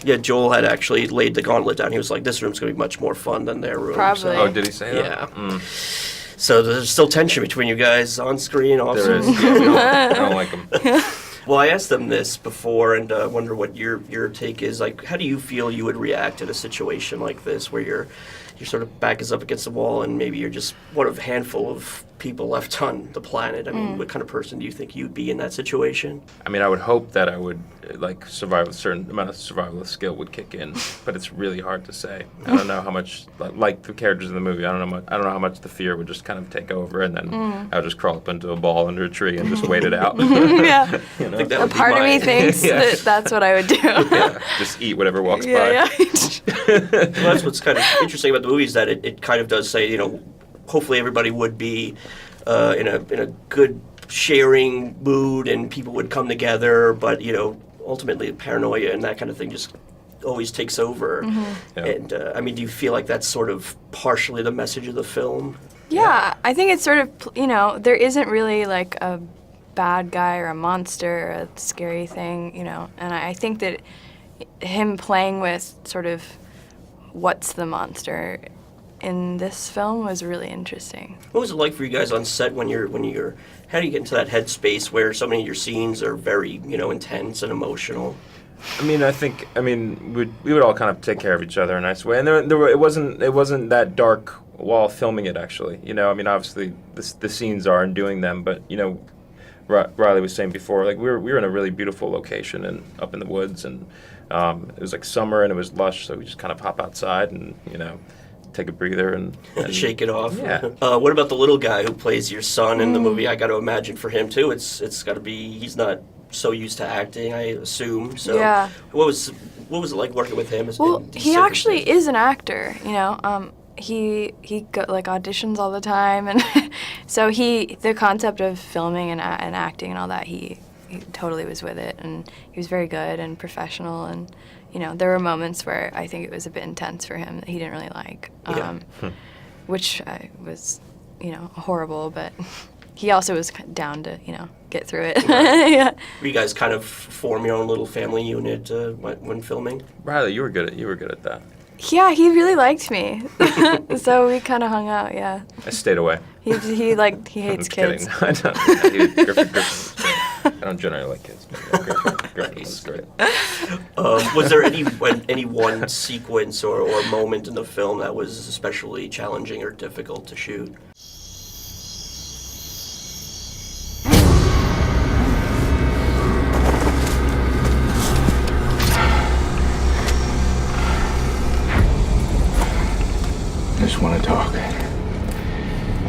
Yeah, Joel had actually laid the gauntlet down. He was like, this room's going to be much more fun than their room. Probably. So. Oh, did he say that? Yeah. So there's still tension between you guys on screen, off There screen. is. Yeah, I don't like him. Well, I asked them this before, and I wonder what your take is. Like, how do you feel you would react in a situation like this, where your sort of back is up against the wall, and maybe you're just one of a handful of people left on the planet? I mean, what kind of person do you think you'd be in that situation? I mean, I would hope that I would survive. A certain amount of survival skill would kick in, but it's really hard to say. I don't know how much, like the characters in the movie. I don't know how much the fear would just kind of take over, and then I would just crawl up into a ball under a tree and just wait it out. Yeah. I think that A would be part of me thinks that that's what I would do. Yeah, just eat whatever walks by. Yeah. Well, that's what's kind of interesting about the movie, is that it kind of does say, hopefully everybody would be in a good sharing mood, and people would come together, but ultimately paranoia and that kind of thing just always takes over. Yeah. And I mean, do you feel like that's sort of partially the message of the film? Yeah, I think it's sort of, there isn't really like a bad guy or a monster or a scary thing, and I think that him playing with sort of what's the monster in this film was really interesting. What was it like for you guys on set when you're how do you get into that headspace where so many of your scenes are very, intense and emotional? I mean, we would all kind of take care of each other in a nice way, and it wasn't that dark while filming it, actually. I mean, obviously the scenes are in doing them, but Riley was saying before, like we were in a really beautiful location and up in the woods, and it was like summer and it was lush, so we just kind of hop outside and take a breather and shake it off. Yeah. What about the little guy who plays your son in the movie? I got to imagine for him too, it's got to be, he's not so used to acting, I assume. So Yeah. What was it like working with him? Well, in these he actually circumstances? is an actor, He auditions all the time, and so the concept of filming and acting and all that, he totally was with it, and he was very good and professional, and there were moments where I think it was a bit intense for him that he didn't really like, which was horrible, but he also was down to get through it. Yeah. Were you guys kind of form your own little family unit when filming? Riley, you were good at that. Yeah, he really liked me, so we kind of hung out. Yeah. I stayed away. He hates kids. Kidding. I don't. Griffin. I don't generally like kids. But Griffin was great. Was there any one sequence or moment in the film that was especially challenging or difficult to shoot? I just want to talk.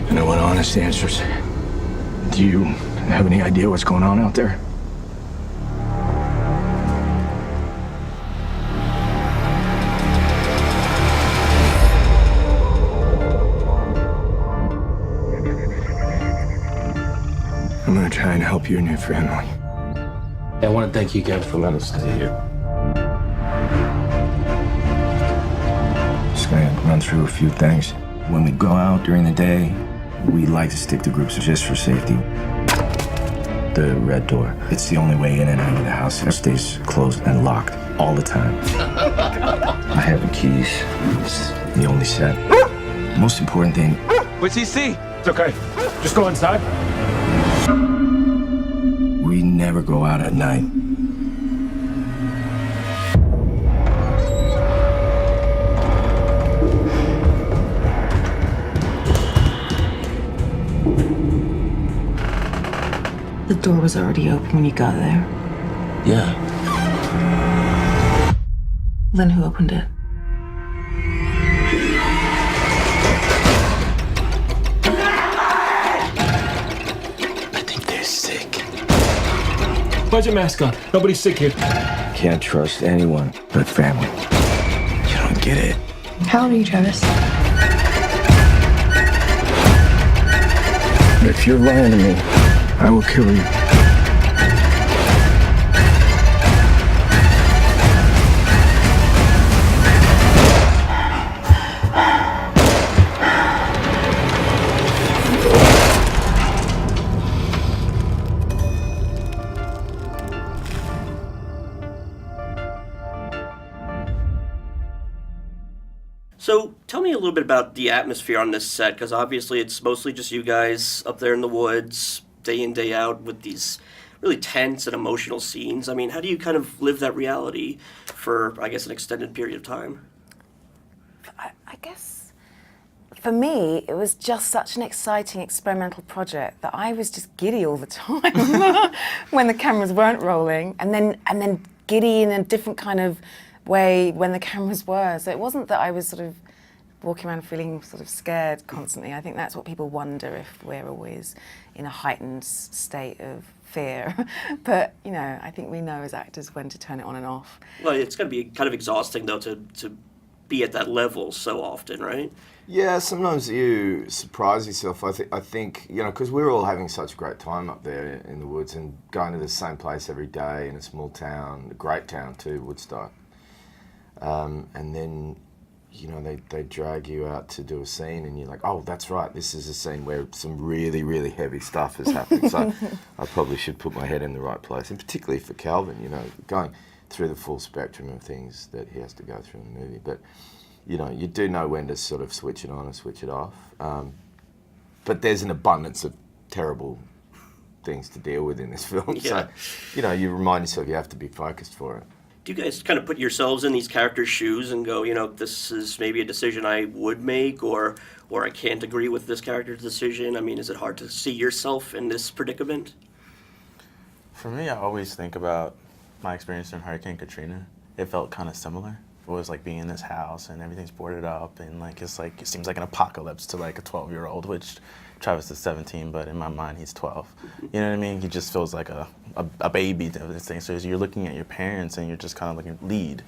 And I want honest answers. Do you have any idea what's going on out there? I'm gonna try and help you and your family. I want to thank you again for letting us stay here. Just gonna run through a few things. When we go out during the day, we like to stick to groups just for safety. The red door, it's the only way in and out of the house. It stays closed and locked all the time. I have the keys. It's the only set. Most important thing, What's he see? It's okay. Just go inside. we never go out at night. The door was already open when you got there. Yeah. Then who opened it? I think they're sick. Put your mask on. Nobody's sick here. Can't trust anyone but family. You don't get it. How old are you, Travis? If you're lying to me, I will kill you. me a little bit about the atmosphere on this set, because obviously it's mostly just you guys up there in the woods, day in, day out, with these really tense and emotional scenes. I mean, how do you kind of live that reality for, I guess, an extended period of time? I guess for me, it was just such an exciting experimental project that I was just giddy all the time when the cameras weren't rolling, and then giddy in a different kind of way when the cameras were. So it wasn't that I was sort of walking around feeling sort of scared constantly. I think that's what people wonder, if we're always in a heightened state of fear. But, you know, I think we know as actors when to turn it on and off. Well, it's got to be kind of exhausting, though, to be at that level so often, right? Yeah, sometimes you surprise yourself. I think, you know, because we're all having such a great time up there in the woods and going to the same place every day in a small town, a great town too, Woodstock. And then, you know, they drag you out to do a scene and you're like, oh, that's right, this is a scene where some really, really heavy stuff is happening. So I probably should put my head in the right place. And particularly for Calvin, you know, going through the full spectrum of things that he has to go through in the movie. But, you know, you do know when to sort of switch it on and switch it off. But there's an abundance of terrible things to deal with in this film. Yeah. So, you know, you remind yourself you have to be focused for it. Do you guys kind of put yourselves in these characters' shoes and go, you know, this is maybe a decision I would make, or I can't agree with this character's decision? I mean, is it hard to see yourself in this predicament? For me, I always think about my experience in Hurricane Katrina. It felt kind of similar. It was like being in this house and everything's boarded up, and like it seems like an apocalypse to like a 12-year-old, which Travis is 17, but in my mind he's 12. You know what I mean? He just feels like a baby to this thing. So you're looking at your parents and you're just kind of looking, lead,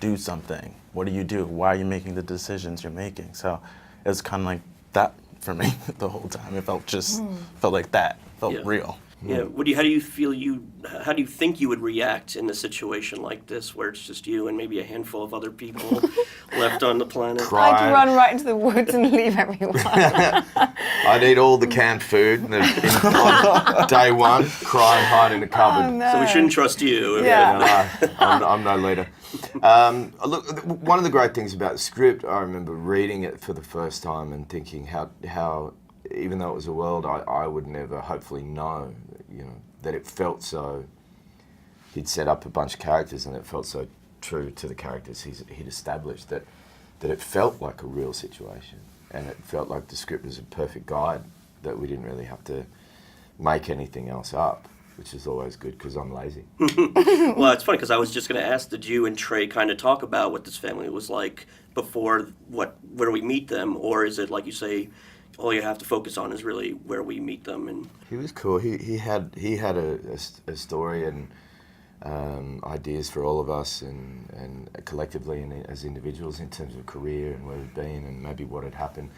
do something. What do you do? Why are you making the decisions you're making? So it was kind of like that for me the whole time. It felt like that. It felt real. Yeah. How do you think you would react in a situation like this, where it's just you and maybe a handful of other people left on the planet? I'd run right into the woods and leave everyone. I'd eat all the canned food on day one, cry and hide in a cupboard. Oh, no. So we shouldn't trust you. Yeah. No, I'm no leader. Look, one of the great things about the script, I remember reading it for the first time and thinking how even though it was a world I would never hopefully know, you know, that it felt so, he'd set up a bunch of characters and it felt so true to the characters he'd established that it felt like a real situation, and it felt like the script was a perfect guide, that we didn't really have to make anything else up, which is always good because I'm lazy. Well, it's funny because I was just going to ask, did you and Trey kind of talk about what this family was like before where we meet them, or is it like you say, all you have to focus on is really where we meet them? And he was cool. He had a story and ideas for all of us and collectively and as individuals in terms of career and where we've been and maybe what had happened,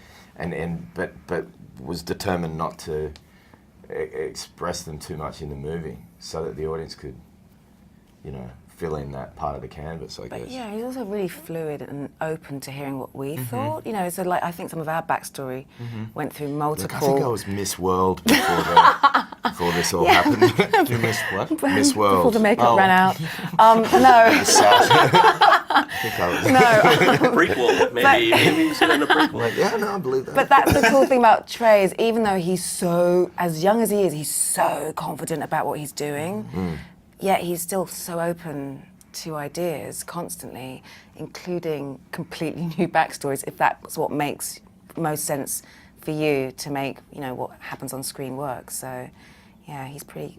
but was determined not to express them too much in the movie so that the audience could, you know, fill in that part of the canvas, I guess. But yeah, he's also really fluid and open to hearing what we thought. You know, so like I think some of our backstory went through multiple. Look, I think I was Miss World before this all happened. You missed what? Miss World. Before the makeup ran out. No. I think I was. No. prequel, maybe you said in a prequel. Like, yeah, no, I believe that. But that's the cool thing about Trey is even though he's so, as young as he is, he's so confident about what he's doing, yet he's still so open to ideas constantly, including completely new backstories, if that's what makes most sense for you to make, you know, what happens on screen work. So, yeah, he's pretty